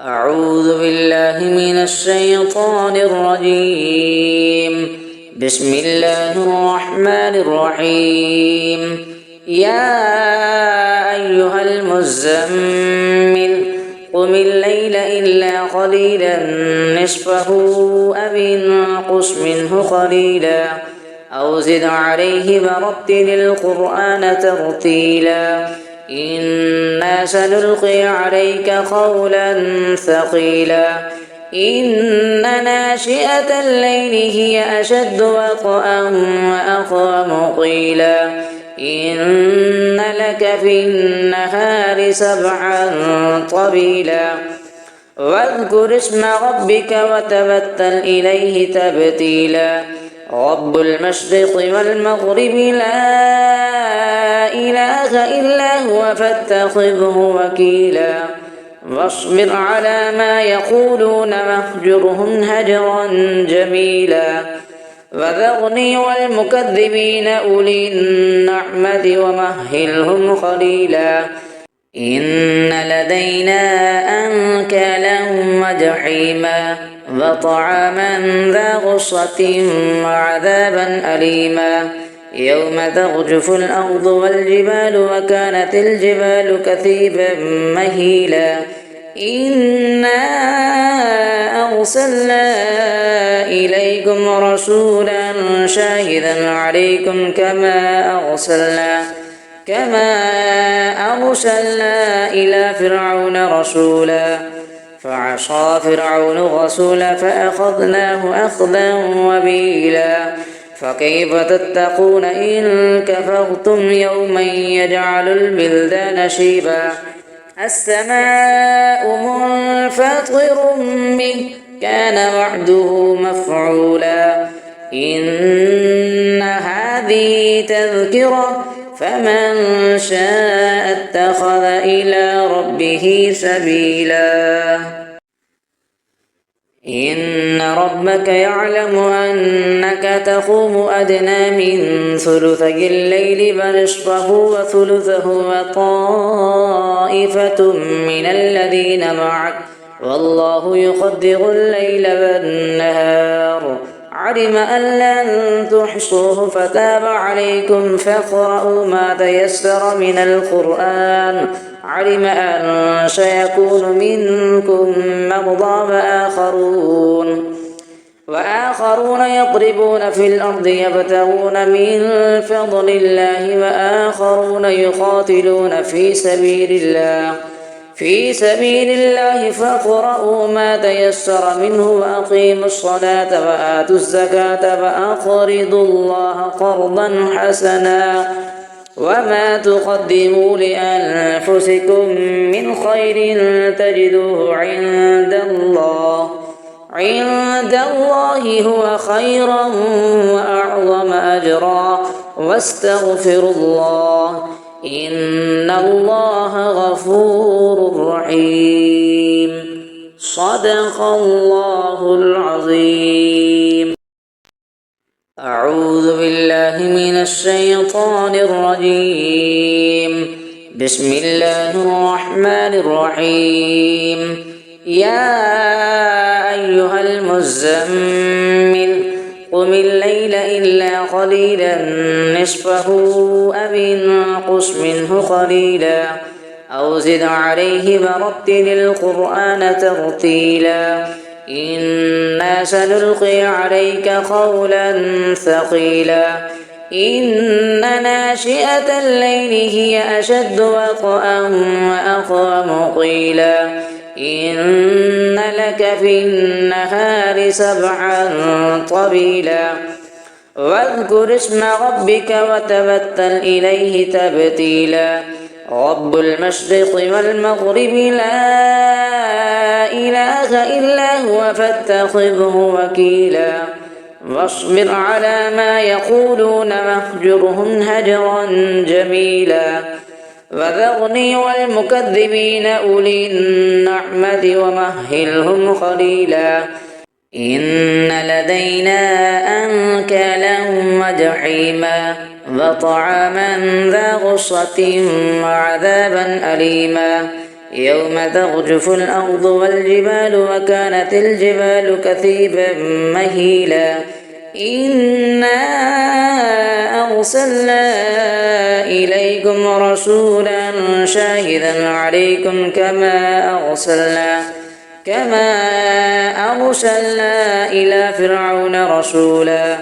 أعوذ بالله من الشيطان الرجيم. بسم الله الرحمن الرحيم. يا أيها المزمل قم الليل إلا قليلا نصفه أو انقص منه قليلا أو زد عليه ورتل القرآن ترتيلا إنا سنلقي عليك قولا ثقيلا إن ناشئة الليل هي أشد وطئا وأقوم قيلا إن لك في النهار سبعا طويلا واذكر اسم ربك وتبتل إليه تبتيلا رب المشرق والمغرب لا إله إلا هو فاتخذه وكيلا واصبر على ما يقولون واهجرهم هجرا جميلا وذرني والمكذبين أولي النعمة ومهلهم قليلا إن لدينا أنكالا وجحيما وطعاما ذا غصة وعذابا أليما يوم ترجف الأرض والجبال وكانت الجبال كثيبا مهيلا إنا أرسلنا إليكم رسولا شاهدا عليكم كما أرسلنا إلى فرعون رسولا فعصى فرعون الرسول فأخذناه أخذا وبيلا فكيف تتقون إن كفرتم يوما يجعل البلدان شيبا السماء منفطر به كان وعده مفعولا إن هذه تذكرة فمن شاء اتخذ إلى ربه سبيلا إن ربك يعلم أنك تقوم أدنى من ثلثي الليل ونصفه وثلثه وطائفة من الذين معك والله يقدر الليل والنهار علم أن لن تحصوه فتاب عليكم فاقرؤوا ما تيسر من القرآن علم أن سيكون منكم مرضى وآخرون يضربون في الأرض يبتغون من فضل الله وآخرون يقاتلون في سبيل الله فاقرؤوا ما تيسر منه وأقيموا الصلاة وآتوا الزكاة وأقرضوا الله قرضا حسنا وما تقدموا لأنفسكم من خير تجدوه عند الله هو خيرا وأعظم أجرا واستغفر الله إن الله غفور رحيم صدق الله العظيم. أعوذ بالله من الشيطان الرجيم. بسم الله الرحمن الرحيم. يا أيها المزمل قم الليل إلا قليلا نصفه أو انقص منه قليلا أو زد عليه ورتل القرآن ترتيلا إنا سنلقي عليك قولا ثقيلا إن ناشئة الليل هي أشد وطئا وأقوم قيلا إن لك في النهار سبعا طويلا واذكر اسم ربك وتبتل إليه تبتيلا رب المشرق والمغرب لا إله إلا هو فاتخذه وكيلا واصبر على ما يقولون واهجرهم هجرا جميلا وذرني والمكذبين أولي النعمة ومهلهم قليلا إن لدينا أنكالا وجحيما وطعاما ذا غصة وعذابا أليما يوم ترجف الأرض والجبال وكانت الجبال كثيبا مهيلا إنا أرسلنا إليكم رسولا شاهدا عليكم كما أرسلنا إلى فرعون رسولا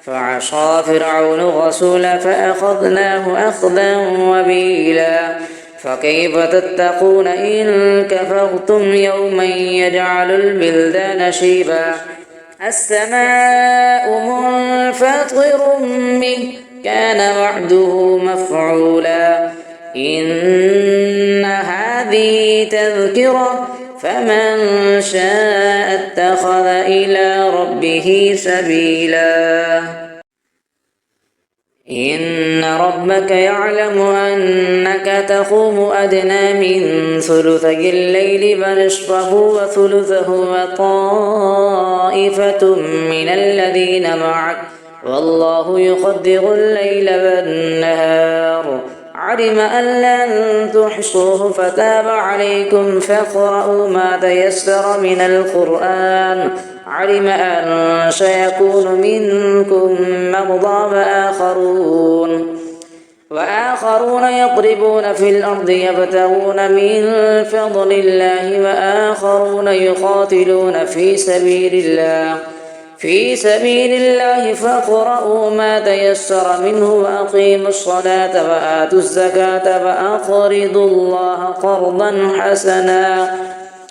فعصى فرعون الرسول فأخذناه أخذا وبيلا فكيف تتقون إن كفرتم يوما يجعل البلدان شيبا السماء منفطر به كان وعده مفعولا إن هذه تذكرة فمن شاء اتخذ إلى ربه سبيلا إن ربك يعلم أنك تقوم أدنى من ثلثي الليل فنصفه وثلثه وطائفة من الذين معك والله يقدر الليل والنهار علم أن لن تحصوه فتاب عليكم فاقرؤوا ما تيسر من القرآن علم أن سيكون منكم مرضى وآخرون يضربون في الأرض يبتغون من فضل الله وآخرون يقاتلون في سبيل الله فاقرؤوا ما تيسر منه وأقيموا الصلاة وآتوا الزكاة وأقرضوا الله قرضا حسنا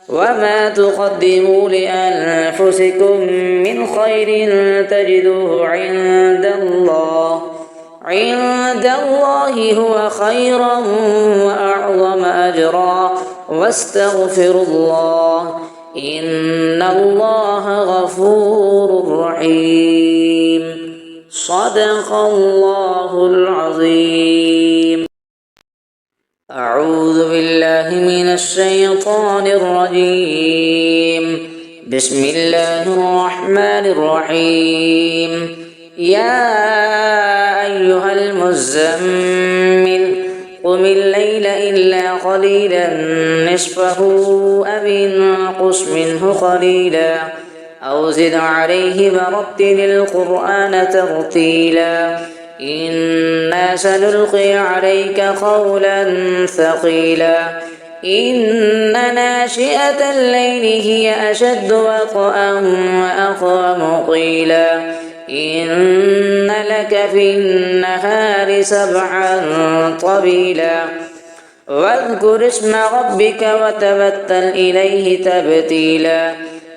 وما تقدموا لأنفسكم من خير تجدوه عند الله هو خيرا وأعظم أجرا واستغفروا الله إن الله غفور رحيم صدق الله العظيم أعوذ بالله من الشيطان الرجيم بسم الله الرحمن الرحيم يا أيها المزمل قم الليل إلا قليلا نصفه أو انقص منه قليلا أو زد عليه ورتل القرآن ترتيلا إنا سنلقي عليك قولا ثقيلا إن ناشئة الليل هي أشد وطئا وأقوم قيلا إن لك في النهار سبحا طويلا واذكر اسم ربك وتبتل إليه تبتيلا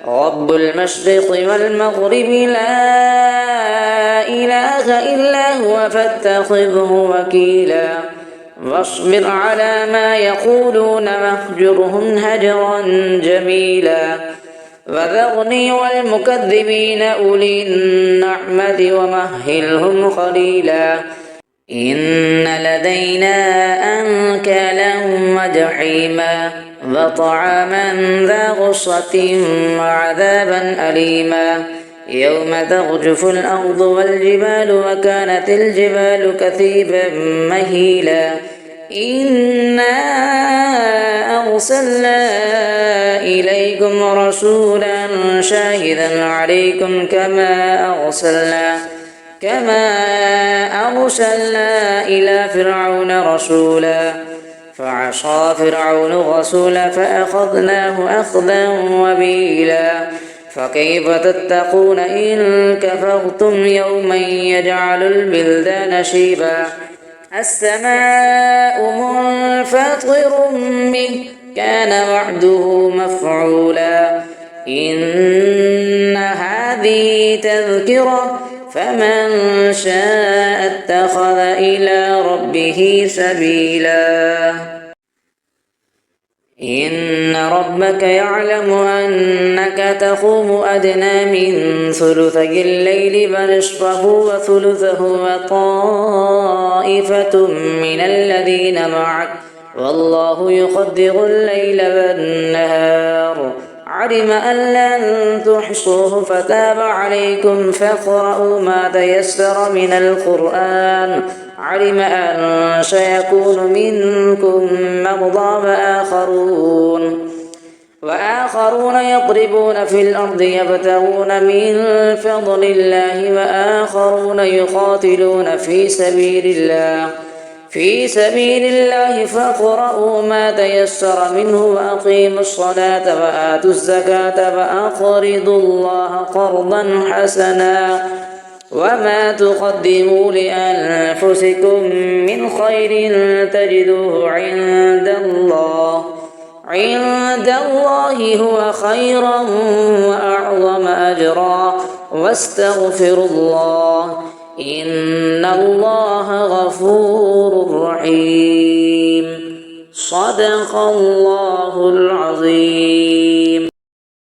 رب المشرق والمغرب لا إله إلا هو فاتخذه وكيلا واصبر على ما يقولون واهجرهم هجرا جميلا وذرني والمكذبين أولي النعمة ومهلهم قليلا إن لدينا أنكالا وجحيما وطعاما ذا غصة وعذابا أليما يوم ترجف الأرض والجبال وكانت الجبال كثيبا مهيلا إنا أرسلنا إليكم رسولا شاهدا عليكم كما أرسلنا إلى فرعون رسولا فعصى فرعون الرسول فأخذناه أخذا وبيلا فكيف تتقون إن كفرتم يوما يجعل البلدان شيبا السماء منفطر به كان وعده مفعولا إن هذه تذكرة فمن شاء اتخذ إلى ربه سبيلا إن ربك يعلم أنك تقوم أدنى من ثلثي الليل فنصفه وثلثه وطائفة من الذين معك والله يقدر الليل والنهار علم أن لن تحصوه فتاب عليكم فاقرؤوا ما تيسر من القرآن. علم أن سيكون منكم مرضى وآخرون يضربون في الأرض يبتغون من فضل الله وآخرون يقاتلون في سبيل الله فاقرؤوا ما تيسر منه وأقيموا الصلاة وآتوا الزكاة وأقرضوا الله قرضا حسنا وما تقدموا لأنفسكم من خير تجدوه عند الله هو خيرا وأعظم أجرا واستغفروا الله إن الله غفور رحيم. صدق الله العظيم.